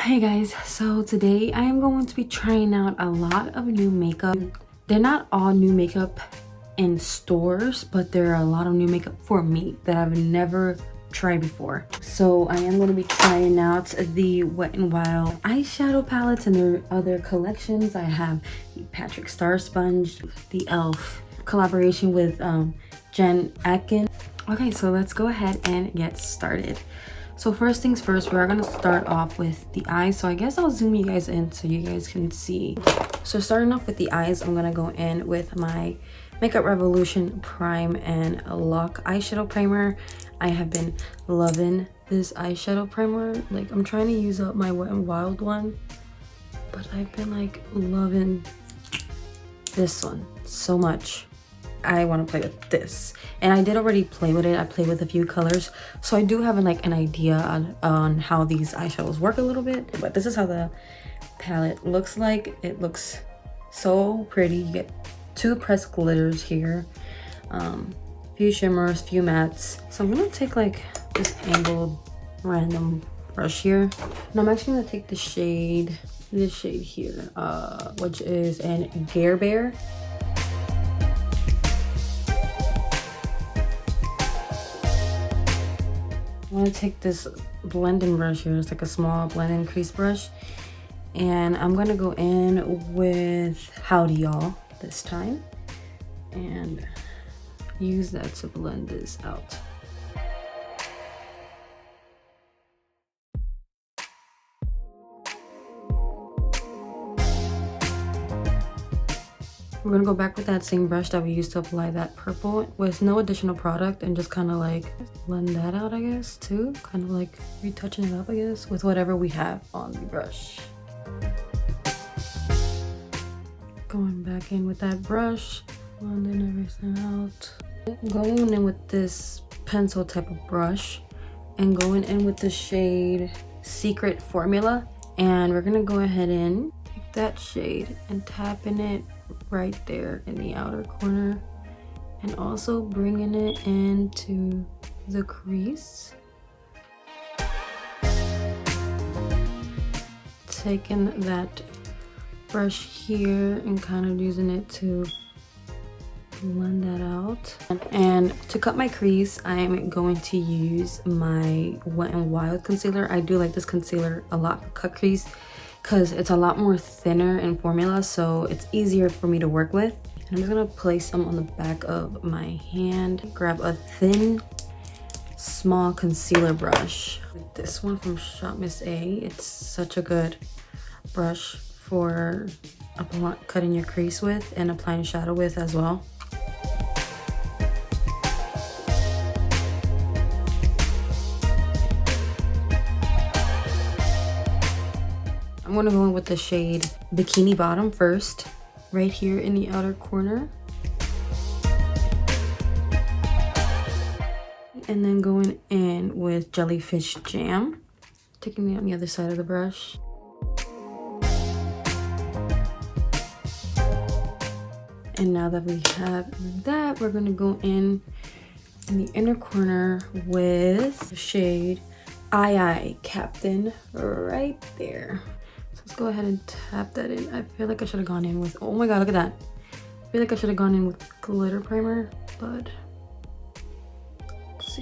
Hey guys, so today I am going to be trying out a lot of new makeup. They're not all new makeup in stores, but there are a lot of new makeup for me that I've never tried before. So I am going to be trying out the Wet n Wild eyeshadow palettes and their other collections. I have the Patrick Star Sponge, the e.l.f. collaboration with Jen Atkin. Okay, so let's go ahead and get started. So first things first, we're gonna start off with the eyes. So I guess I'll zoom you guys in so you guys can see. So starting off with the eyes, I'm gonna go in with my Makeup Revolution Prime and Lock eyeshadow primer. I have been loving this eyeshadow primer. Like, I'm trying to use up my Wet n Wild one, but I've been like loving this one so much. I want to play with this, and I did already play with it. I played with a few colors, so I do have an idea on how these eyeshadows work a little bit. But this is how the palette looks like. It looks so pretty. You get two pressed glitters here, few shimmers, few mattes. So I'm gonna take like this angled random brush here, and I'm actually gonna take the shade, this shade here, which is an Gare Bear. I'm gonna take this blending brush here. It's like a small blending crease brush, and I'm gonna go in with Howdy Y'all this time and use that to blend this out. We're gonna go back with that same brush that we used to apply that purple with no additional product, and just kind of like blend that out, I guess, too. Kind of like retouching it up, I guess, with whatever we have on the brush. Going back in with that brush, blending everything out. Going in with this pencil type of brush and going in with the shade Secret Formula. And we're gonna go ahead and take that shade and tapping it right there in the outer corner, and also bringing it into the crease. Taking that brush here and kind of using it to blend that out. And to cut my crease, I'm going to use my Wet n Wild concealer. I do like this concealer a lot for cut crease because it's a lot more thinner in formula, so it's easier for me to work with. And I'm just gonna place some on the back of my hand. Grab a thin, small concealer brush. This one from Shop Miss A. It's such a good brush for cutting your crease with and applying shadow with as well. I'm gonna go in with the shade Bikini Bottom first, right here in the outer corner. And then going in with Jellyfish Jam, taking it on the other side of the brush. And now that we have that, we're gonna go in the inner corner with the shade Aye Captain right there. Let's go ahead and tap that in. I feel like I should have gone in with, oh my god, look at that. I feel like I should have gone in with glitter primer, but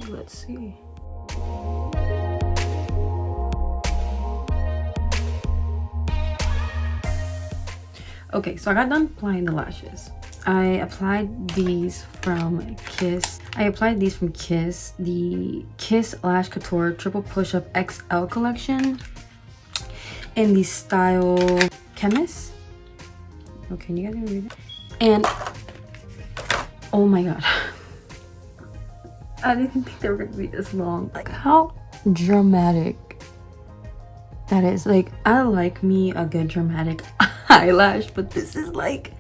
let's see. Okay, so I got done applying the lashes. I applied these from Kiss. The Kiss Lash Couture Triple Push-Up XL collection in the style Chemist. Okay, you guys can read it. And oh my god, I didn't think they were gonna be this long. Like, how dramatic that is. Like, I like me a good dramatic eyelash, but this is like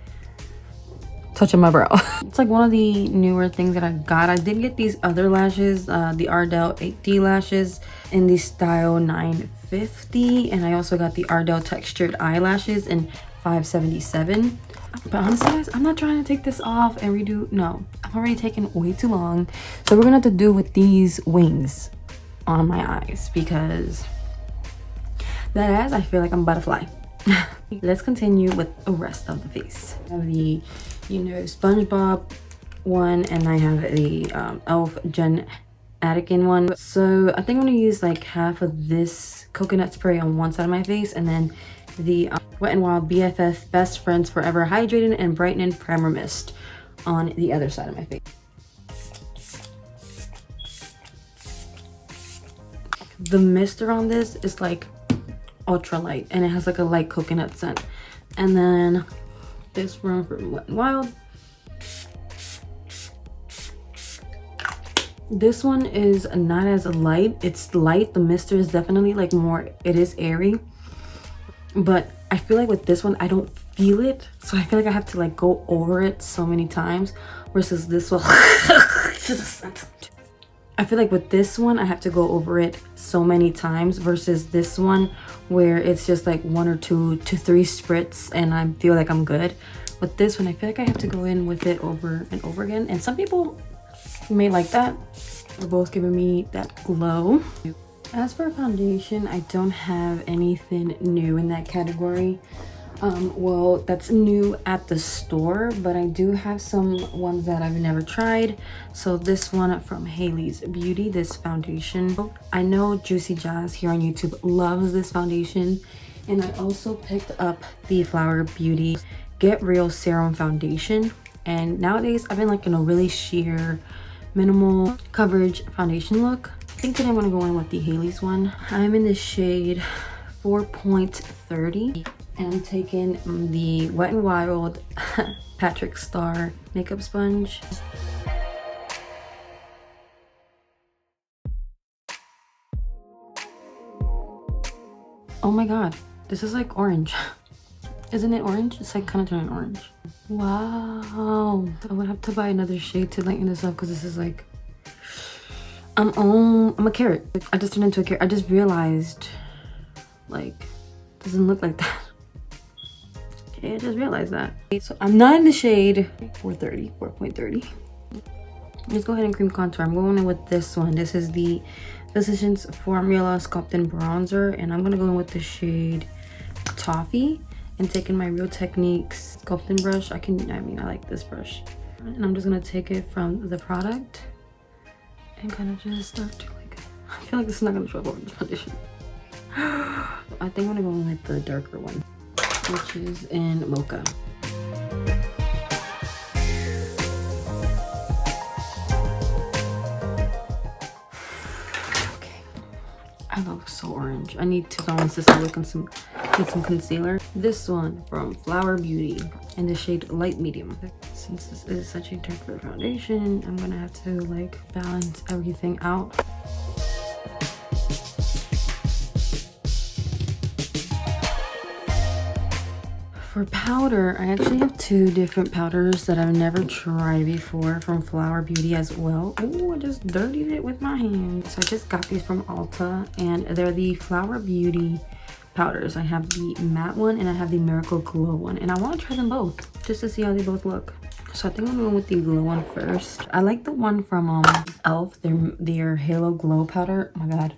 touching my brow. It's like one of the newer things that I got. I did get these other lashes, the Ardell 8D lashes in the style 950, and I also got the Ardell textured eyelashes in 577. But honestly guys, I'm not trying to take this off and redo. No, I'm already taking way too long. So we're gonna have to do with these wings on my eyes, because That ass, I feel like I'm about to fly. Let's continue with the rest of the face. I have the, you know, SpongeBob one, and I have the Elf Jen Attican one. So I think I'm gonna use like half of this coconut spray on one side of my face, and then the Wet n Wild BFF Best Friends Forever Hydrating and Brightening Primer Mist on the other side of my face. The mist around this is like ultra light, and it has like a light coconut scent. And then this one from Wet n Wild. This one is not as light. It's light. The mister is definitely like more, it is airy, but I feel like with this one I don't feel it, so I feel like I have to like go over it so many times, versus this one I feel like with this one I have to go over it so many times, versus this one where it's just like 1 or 2 to 3 spritz and I feel like I'm good. With this one I feel like I have to go in with it over and over again, and some people may like that. They're both giving me that glow. As for foundation, I don't have anything new in that category. Well, that's new at the store, but I do have some ones that I've never tried. So this one from Hailey's Beauty, this foundation. I know Juicy Jazz here on YouTube loves this foundation, and I also picked up the Flower Beauty Get Real Serum Foundation. And nowadays I've been like in a really sheer minimal coverage foundation look. I think today I'm gonna go in with the Hailey's one. I'm in the shade 4.30, and I'm taking the Wet n Wild Patrick Star makeup sponge. Oh my god, this is like orange. Isn't it orange? It's like kind of turning orange. Wow, I would have to buy another shade to lighten this up, because this is like I'm a carrot. I just turned into a carrot. I just realized, like, doesn't look like that. Okay, I just realized that. So I'm not in the shade 4.30. Let's go ahead and cream contour. I'm going in with this one. This is the Physicians Formula Sculpting Bronzer, and I'm gonna go in with the shade Toffee, and taking my Real Techniques sculpting brush. I like this brush, and I'm just gonna take it from the product and kind of just start to like, I feel like this is not gonna show up over this foundation. I think I'm gonna go in with the darker one, which is in Mocha. Okay, I look so orange. I need to balance this out with some concealer. This one from Flower Beauty in the shade Light Medium. Since this is such a darker foundation, I'm gonna have to like balance everything out. For powder, I actually have 2 different powders that I've never tried before from Flower Beauty as well. Oh, I just dirtied it with my hands. So I just got these from Ulta, and they're the Flower Beauty powders. I have the matte one and I have the Miracle Glow one, and I want to try them both just to see how they both look. So I think I'm going with the glow one first. I like the one from Elf, their Halo Glow powder. Oh my god,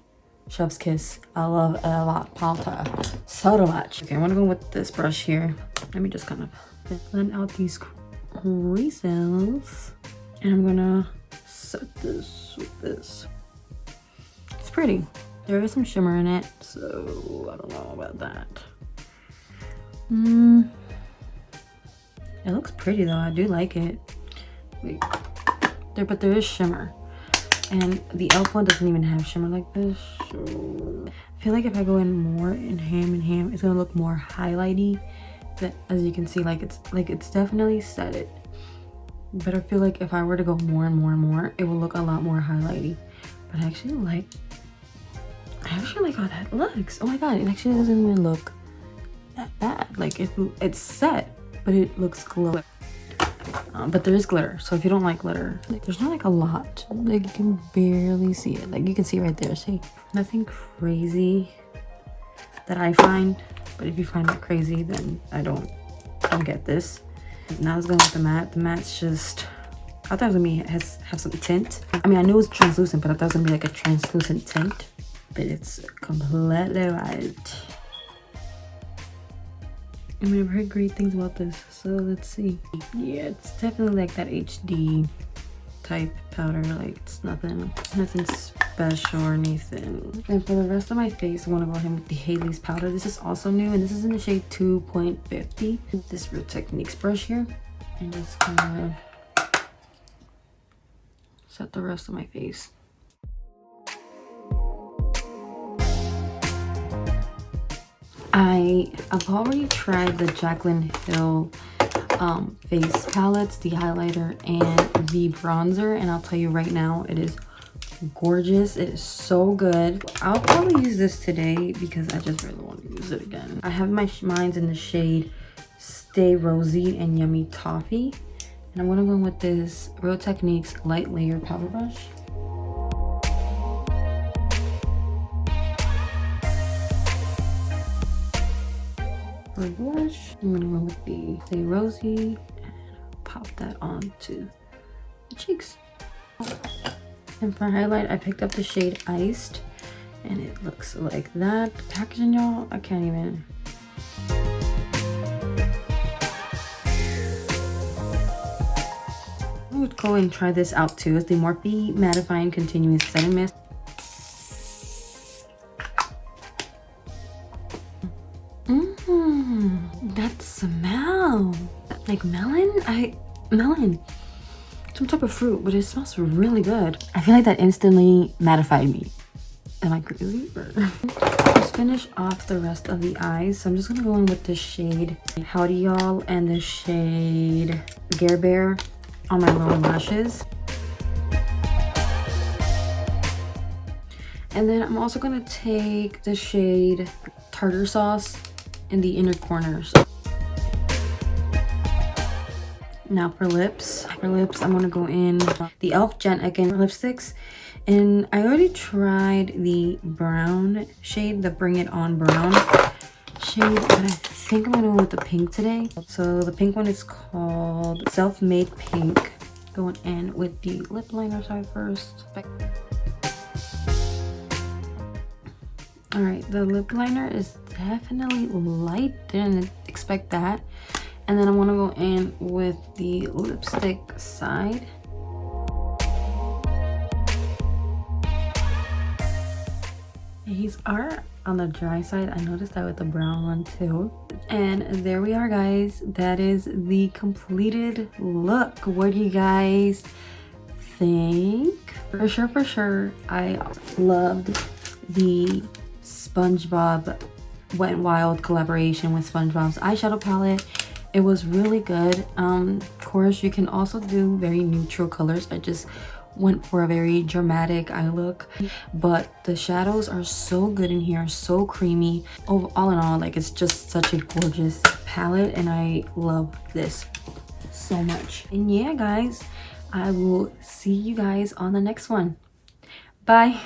chef's kiss. I love it a lot. Powder so much. Okay, I want to go with this brush here. Let me just kind of blend out these creases, and I'm gonna set this with this. It's pretty. There is some shimmer in it, so I don't know about that. It looks pretty though. I do like it. Wait, but there is shimmer, and the Elf one doesn't even have shimmer like this. So I feel like if I go in more in ham, it's gonna look more highlighty. That, as you can see, it's definitely set it. But I feel like if I were to go more and more, it will look a lot more highlighty. But I actually like how that looks. Oh my god, it actually doesn't even look that bad. Like it's set, but it looks glowy. But there is glitter, so if you don't like glitter, there's not like a lot. Like you can barely see it. Like you can see right there. See, nothing crazy that I find. But if you find that crazy, then I don't get this. Now let's go with the matte. The matte's just, I thought it was gonna have some tint. I mean, I knew it was translucent, but I thought it was gonna be like a translucent tint. But it's completely white. I mean, I've heard great things about this, so let's see. Yeah, it's definitely like that HD type powder. Like, it's nothing special or anything. And for the rest of my face, I want to go ahead with the Haley's powder. This is also new, and this is in the shade 2.50. This Real Techniques brush here, and just kind of set the rest of my face. I've already tried the Jaclyn Hill face palettes, the highlighter and the bronzer, and I'll tell you right now, it is gorgeous. It is so good. I'll probably use this today because I just really want to use it again. I have mine's in the shade Stay Rosy and Yummy Toffee, and I'm gonna go in with this Real Techniques light layer powder brush. For blush, I'm gonna go with the Stay Rosy and pop that onto the cheeks. And for highlight, I picked up the shade Iced, and it looks like that. The packaging, y'all, I can't even. I would go and try this out too. It's the Morphe Mattifying Continuous Setting Mist. That smell, like melon, some type of fruit, but it smells really good. I feel like that instantly mattified me. Am I crazy? Let's finish off the rest of the eyes. So I'm just gonna go in with the shade Howdy Y'all and the shade Gare Bear on my lower lashes. And then I'm also gonna take the shade Tartar Sauce in the inner corners. Now for lips. I'm gonna go in the e.l.f. Gen Again lipsticks. And I already tried the brown shade, the Bring It On brown shade, but I think I'm gonna go with the pink today. So the pink one is called Self-Made Pink. Going in with the lip liner side first. All right, the lip liner is definitely light. Didn't expect that. And then I'm gonna go in with the lipstick side. These are on the dry side. I noticed that with the brown one too. And there we are, guys. That is the completed look. What do you guys think? For sure, I loved the SpongeBob Wet n Wild collaboration with SpongeBob's eyeshadow palette. It was really good. Of course, you can also do very neutral colors. I just went for a very dramatic eye look, but the shadows are so good in here, so creamy. All in all, like, it's just such a gorgeous palette, and I love this so much. And yeah, guys, I will see you guys on the next one. Bye.